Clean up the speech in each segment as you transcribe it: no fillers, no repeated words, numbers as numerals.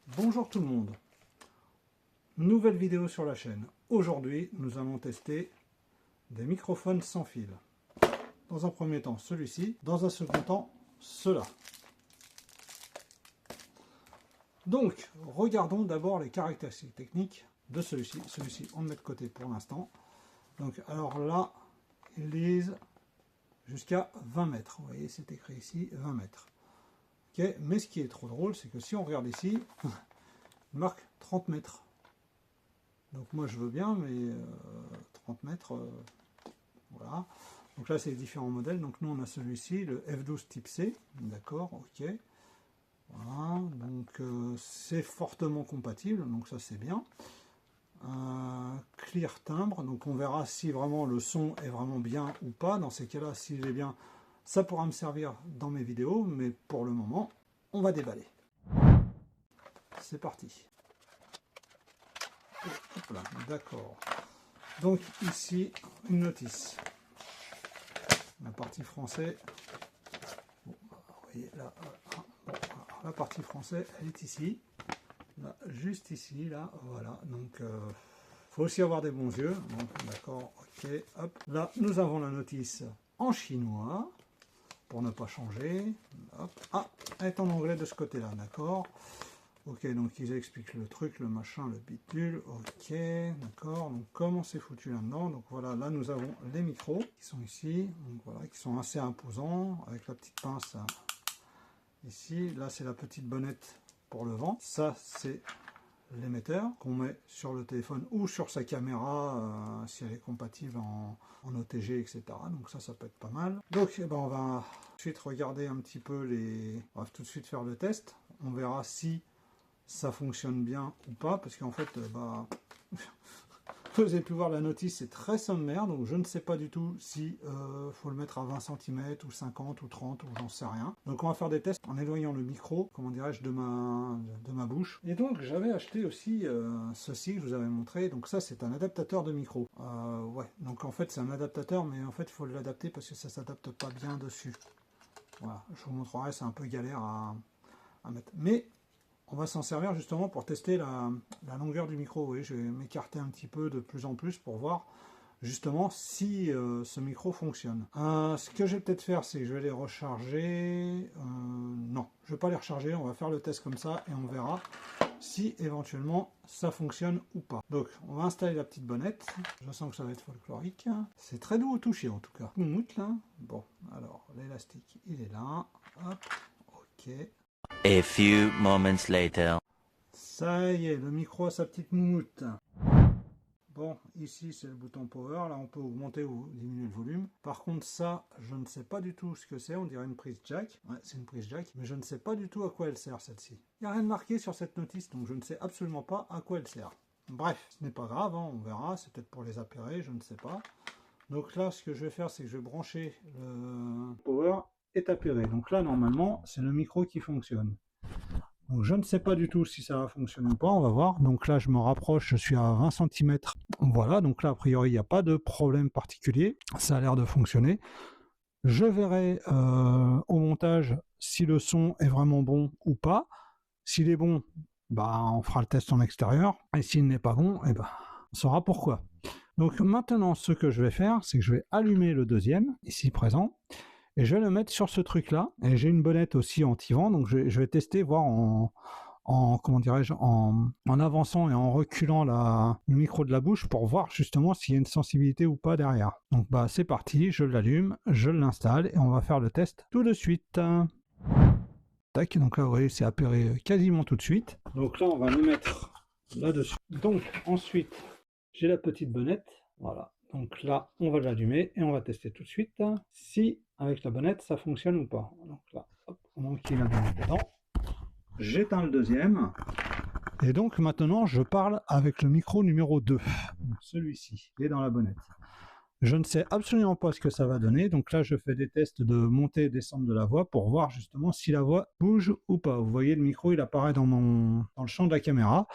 Bonjour tout le monde, nouvelle vidéo sur la chaîne. Aujourd'hui, nous allons tester des microphones sans fil. Dans un premier temps, celui-ci. Dans un second temps, cela. Donc, regardons d'abord les caractéristiques techniques de celui-ci. Celui-ci, on le met de côté pour l'instant. Donc, alors là, ils disent jusqu'à 20 mètres. Vous voyez, c'est écrit ici, 20 mètres. Okay. Mais ce qui est trop drôle, c'est que si on regarde ici, il marque 30 mètres. Donc moi je veux bien, mais 30 mètres, voilà. Donc là c'est les différents modèles. Donc nous on a celui-ci, le F12 type C, d'accord, ok. Voilà, donc c'est fortement compatible, donc ça c'est bien. Clear timbre, donc on verra si vraiment le son est vraiment bien ou pas. Dans ces cas-là, s'il est bien, ça pourra me servir dans mes vidéos, mais pour le moment, on va déballer. C'est parti. D'accord. Donc ici, une notice. La partie français. Bon, vous voyez là, bon, la partie français, elle est ici. Là, juste ici, là, voilà. Donc, faut aussi avoir des bons yeux. Donc, d'accord, ok, hop. Là, nous avons la notice en chinois, pour ne pas changer. Hop. Ah, elle est en anglais de ce côté-là, d'accord. Ok, donc ils expliquent le truc, le machin, le bidule, ok, d'accord, donc comment c'est foutu là-dedans. Donc voilà, là nous avons les micros qui sont ici, donc voilà, qui sont assez imposants, avec la petite pince ici. Là c'est la petite bonnette pour le vent, ça c'est l'émetteur qu'on met sur le téléphone ou sur sa caméra si elle est compatible en OTG, etc. Donc ça peut être pas mal. Donc eh ben, on va ensuite regarder un petit peu on va tout de suite faire le test, on verra si ça fonctionne bien ou pas, parce qu'en fait, vous avez pu voir la notice, c'est très sommaire, donc je ne sais pas du tout si faut le mettre à 20 cm ou 50 ou 30 ou j'en sais rien. Donc on va faire des tests en éloignant le micro, comment dirais-je, de ma bouche. Et donc j'avais acheté aussi ceci que je vous avais montré, donc ça c'est un adaptateur de micro. Ouais, donc en fait c'est un adaptateur, mais en fait il faut l'adapter parce que ça s'adapte pas bien dessus. Voilà, je vous montrerai, c'est un peu galère à mettre. Mais on va s'en servir justement pour tester la longueur du micro. Oui, je vais m'écarter un petit peu de plus en plus pour voir justement si ce micro fonctionne. Ce que je vais peut-être faire, c'est que je vais les recharger. Non, je ne vais pas les recharger, on va faire le test comme ça et on verra si éventuellement ça fonctionne ou pas. Donc on va installer la petite bonnette. Je sens que ça va être folklorique. C'est très doux au toucher en tout cas. Moumoute là. Bon, alors l'élastique il est là. Hop, ok. A few moments later. Ça y est, le micro a sa petite moumoute. Bon, ici c'est le bouton power, là on peut augmenter ou diminuer le volume. Par contre ça, je ne sais pas du tout ce que c'est, on dirait une prise jack. Ouais, c'est une prise jack, mais je ne sais pas du tout à quoi elle sert celle-ci. Il n'y a rien de marqué sur cette notice, donc je ne sais absolument pas à quoi elle sert. Bref, ce n'est pas grave, hein, on verra, c'est peut-être pour les appairer, je ne sais pas. Donc là, ce que je vais faire, c'est que je vais brancher le power et appairé. Donc là, normalement, c'est le micro qui fonctionne. Donc je ne sais pas du tout si ça va fonctionner ou pas, on va voir. Donc là je me rapproche, je suis à 20 cm. Voilà, donc là a priori il n'y a pas de problème particulier, ça a l'air de fonctionner. Je verrai au montage si le son est vraiment bon ou pas. S'il est bon, bah, on fera le test en extérieur. Et s'il n'est pas bon, eh ben, on saura pourquoi. Donc maintenant ce que je vais faire, c'est que je vais allumer le deuxième, ici présent. Et je vais le mettre sur ce truc là, et j'ai une bonnette aussi anti-vent, donc je vais tester, voir comment dirais-je, en avançant et en reculant le micro de la bouche pour voir justement s'il y a une sensibilité ou pas derrière. Donc bah c'est parti, je l'allume, je l'installe et on va faire le test tout de suite. Tac, donc là vous voyez c'est appairé quasiment tout de suite. Donc là on va le mettre là-dessus. Donc ensuite j'ai la petite bonnette, voilà. Donc là, on va l'allumer et on va tester tout de suite si, avec la bonnette, ça fonctionne ou pas. Donc là, hop, on manque la bonnette dedans. J'éteins le deuxième. Et donc maintenant, je parle avec le micro numéro 2. Celui-ci, qui est dans la bonnette. Je ne sais absolument pas ce que ça va donner. Donc là, je fais des tests de montée et descente de la voix pour voir justement si la voix bouge ou pas. Vous voyez, le micro, il apparaît dans le champ de la caméra.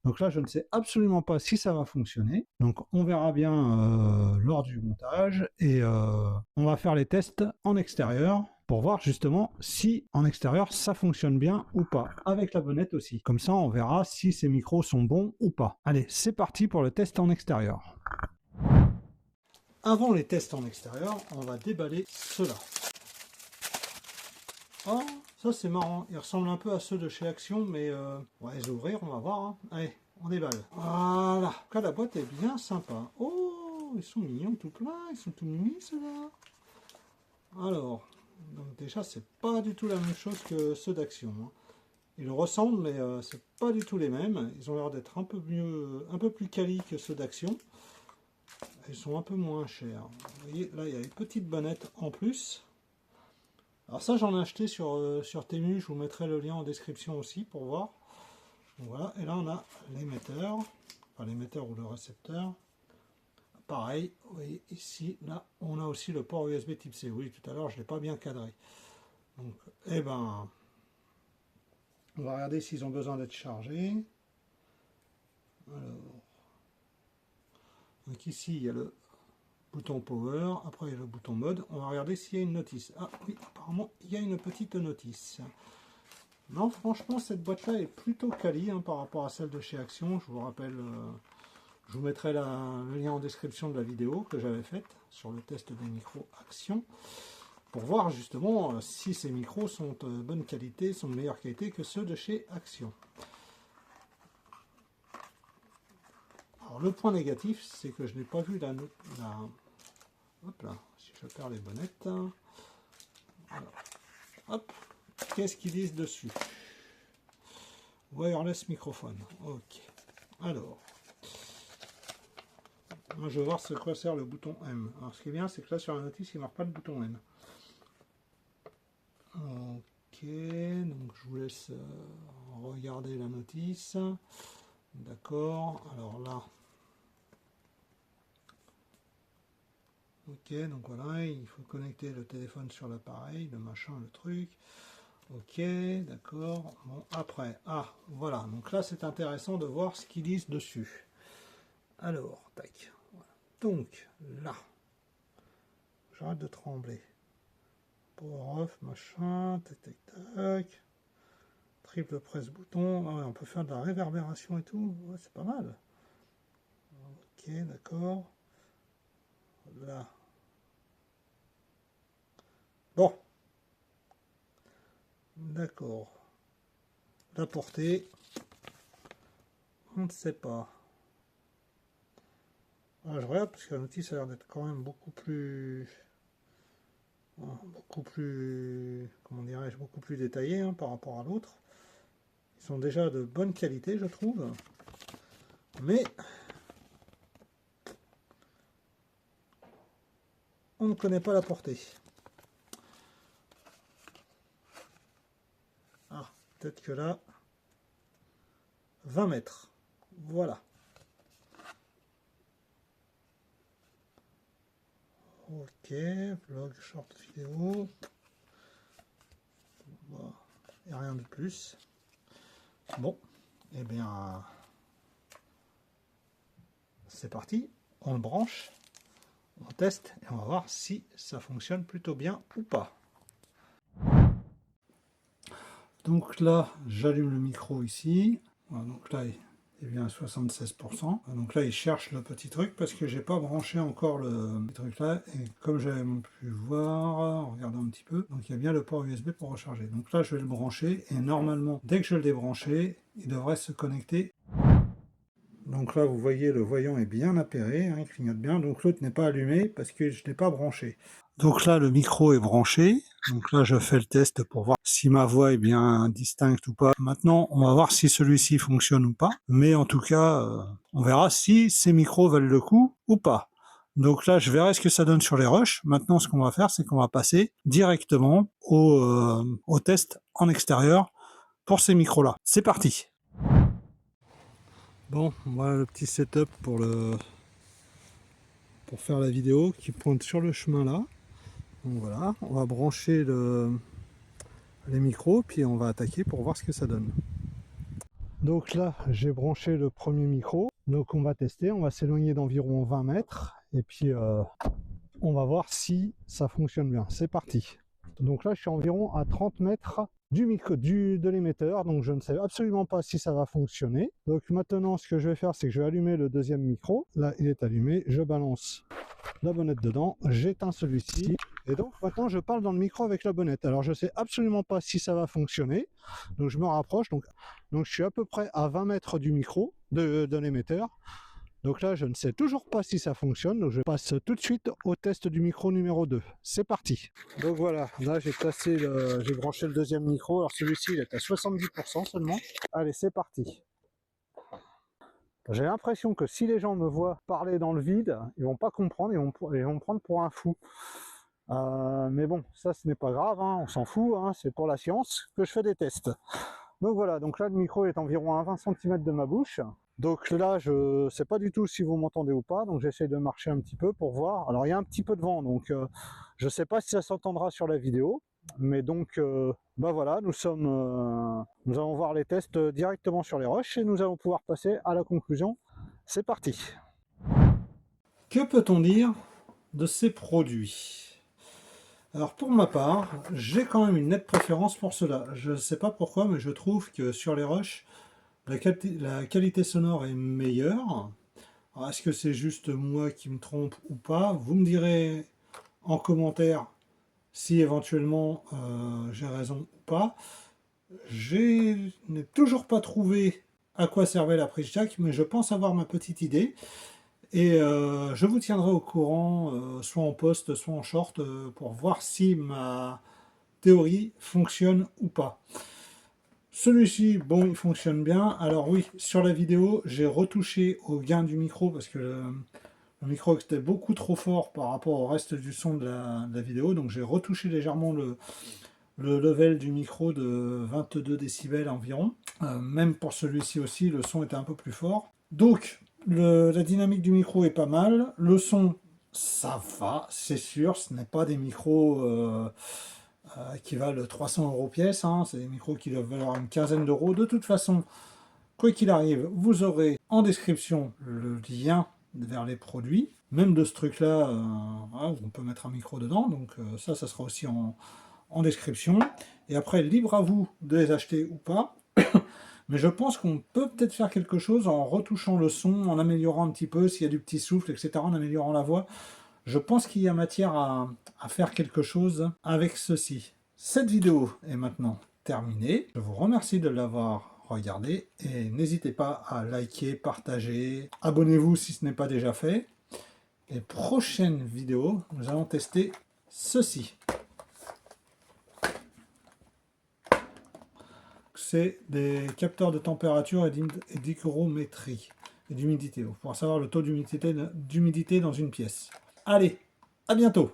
Donc là, je ne sais absolument pas si ça va fonctionner. Donc on verra bien lors du montage. Et on va faire les tests en extérieur. pour voir justement si en extérieur ça fonctionne bien ou pas, avec la bonnette aussi. Comme ça on verra si ces micros sont bons ou pas. Allez, c'est parti pour le test en extérieur. Avant les tests en extérieur, on va déballer ceux-là. Oh, ça c'est marrant, ils ressemblent un peu à ceux de chez Action, mais on va les ouvrir, on va voir. Hein. Allez, on déballe. Voilà, en tout cas la boîte est bien sympa. Oh, ils sont mignons tout plein, ils sont tout mimi ceux-là. Alors, donc déjà c'est pas du tout la même chose que ceux d'Action. Hein. Ils ressemblent, mais c'est pas du tout les mêmes. Ils ont l'air d'être un peu mieux, un peu plus quali que ceux d'Action. Ils sont un peu moins chers. Vous voyez, là il y a une petite bonnette en plus. Alors ça j'en ai acheté sur Temu, je vous mettrai le lien en description aussi pour voir. Donc voilà, et là on a l'émetteur, enfin l'émetteur ou le récepteur. Pareil, vous voyez ici, là on a aussi le port USB type C. Oui, tout à l'heure je ne l'ai pas bien cadré. Donc, eh ben, on va regarder s'ils ont besoin d'être chargés. Alors, donc ici il y a le bouton power, après il y a le bouton mode. On va regarder s'il y a une notice. Ah oui, apparemment il y a une petite notice. Non, franchement cette boîte là est plutôt quali hein, par rapport à celle de chez Action. Je vous rappelle, je vous mettrai le lien en description de la vidéo que j'avais faite sur le test des micros Action, pour voir justement si ces micros sont de bonne qualité, sont de meilleure qualité que ceux de chez Action. Alors le point négatif, c'est que je n'ai pas vu hop là, si je perds les bonnettes. Alors, hop, qu'est-ce qu'ils disent dessus? Wireless microphone. Ok. Alors, moi je vais voir ce quoi sert le bouton M. Alors ce qui est bien, c'est que là sur la notice, il ne marque pas le bouton M. Ok, donc je vous laisse regarder la notice. D'accord, alors là. Ok, donc voilà, il faut connecter le téléphone sur l'appareil, le machin, le truc. Ok, d'accord. Bon, après, ah, voilà. Donc là, c'est intéressant de voir ce qu'ils disent dessus. Alors, tac. Voilà. Donc, là, j'arrête de trembler. Power off, machin, tac, tac, tac. Triple presse bouton. Ah ouais, on peut faire de la réverbération et tout. Ouais, c'est pas mal. Ok, d'accord. Là. Bon. D'accord. La portée, on ne sait pas. Ah, je regarde parce que la notice a l'air d'être quand même beaucoup plus, comment dirais-je, beaucoup plus détaillée hein, par rapport à l'autre. Ils sont déjà de bonne qualité, je trouve. Mais on ne connaît pas la portée. Ah, peut-être que là, 20 mètres. Voilà. Ok, vlog, short vidéo. Bon, il n'y a rien de plus. Bon, et eh bien, c'est parti. On le branche, on teste et on va voir si ça fonctionne plutôt bien ou pas. Donc là, j'allume le micro ici. Voilà, donc là, il est bien à 76%. Donc là, il cherche le petit truc parce que j'ai pas branché encore le truc là. Et comme j'avais pu voir, en regardant un petit peu, donc il y a bien le port USB pour recharger. Donc là, je vais le brancher et normalement, dès que je le débranché, il devrait se connecter. Donc là, vous voyez, le voyant est bien appairé, hein, il clignote bien. Donc l'autre n'est pas allumé parce que je n'ai pas branché. Donc là, le micro est branché. Donc là, je fais le test pour voir si ma voix est bien distincte ou pas. Maintenant, on va voir si celui-ci fonctionne ou pas. Mais en tout cas, on verra si ces micros valent le coup ou pas. Donc là, je verrai ce que ça donne sur les rushs. Maintenant, ce qu'on va faire, c'est qu'on va passer directement au test en extérieur pour ces micros-là. C'est parti! Bon, voilà le petit setup pour faire la vidéo qui pointe sur le chemin là. Donc voilà, on va brancher les micros puis on va attaquer pour voir ce que ça donne. Donc là, j'ai branché le premier micro. Donc on va tester, on va s'éloigner d'environ 20 mètres et puis on va voir si ça fonctionne bien. C'est parti. Donc là, je suis environ à 30 mètres de l'émetteur, donc je ne sais absolument pas si ça va fonctionner. Donc maintenant, ce que je vais faire, c'est que je vais allumer le deuxième micro. Là, il est allumé, je balance la bonnette dedans, j'éteins celui-ci, et donc maintenant je parle dans le micro avec la bonnette. Alors je sais absolument pas si ça va fonctionner, donc je me rapproche, donc je suis à peu près à 20 mètres du micro, de l'émetteur. Donc là je ne sais toujours pas si ça fonctionne, donc je passe tout de suite au test du micro numéro 2. C'est parti. Donc voilà, là j'ai branché le deuxième micro, alors celui-ci il est à 70% seulement. Allez, c'est parti. J'ai l'impression que si les gens me voient parler dans le vide, ils vont pas comprendre, ils vont me prendre pour un fou. Mais bon, ça ce n'est pas grave, hein, on s'en fout, hein, c'est pour la science que je fais des tests. Donc voilà, donc là le micro est environ à 20 cm de ma bouche. Donc là je ne sais pas du tout si vous m'entendez ou pas, donc j'essaie de marcher un petit peu pour voir. Alors il y a un petit peu de vent, donc je ne sais pas si ça s'entendra sur la vidéo. Mais donc, bah voilà, nous allons voir les tests directement sur les roches et nous allons pouvoir passer à la conclusion. C'est parti. Que peut-on dire de ces produits? Alors pour ma part, j'ai quand même une nette préférence pour cela. Je ne sais pas pourquoi, mais je trouve que sur les roches, la qualité sonore est meilleure. Est-ce que c'est juste moi qui me trompe ou pas? Vous me direz en commentaire si éventuellement j'ai raison ou pas. Je n'ai toujours pas trouvé à quoi servait la prise jack, mais je pense avoir ma petite idée. Et je vous tiendrai au courant, soit en post, soit en short, pour voir si ma théorie fonctionne ou pas. Celui-ci, bon, il fonctionne bien. Alors oui, sur la vidéo, j'ai retouché au gain du micro, parce que le micro était beaucoup trop fort par rapport au reste du son de la vidéo, donc j'ai retouché légèrement le level du micro de 22 décibels environ. Même pour celui-ci aussi, le son était un peu plus fort. Donc, la dynamique du micro est pas mal. Le son, ça va, c'est sûr. Ce n'est pas des micros qui valent 300 € pièce. Hein. C'est des micros qui doivent valoir une quinzaine d'euros. De toute façon, quoi qu'il arrive, vous aurez en description le lien vers les produits. Même de ce truc-là, on peut mettre un micro dedans. Donc ça sera aussi en description. Et après, libre à vous de les acheter ou pas. Mais je pense qu'on peut peut-être faire quelque chose en retouchant le son, en améliorant un petit peu, s'il y a du petit souffle, etc., en améliorant la voix. Je pense qu'il y a matière à faire quelque chose avec ceci. Cette vidéo est maintenant terminée. Je vous remercie de l'avoir regardée et n'hésitez pas à liker, partager, abonnez-vous si ce n'est pas déjà fait. Et prochaine vidéo, nous allons tester ceci. C'est des capteurs de température et d'hygrométrie et d'humidité pour savoir le taux d'humidité dans une pièce. Allez, à bientôt!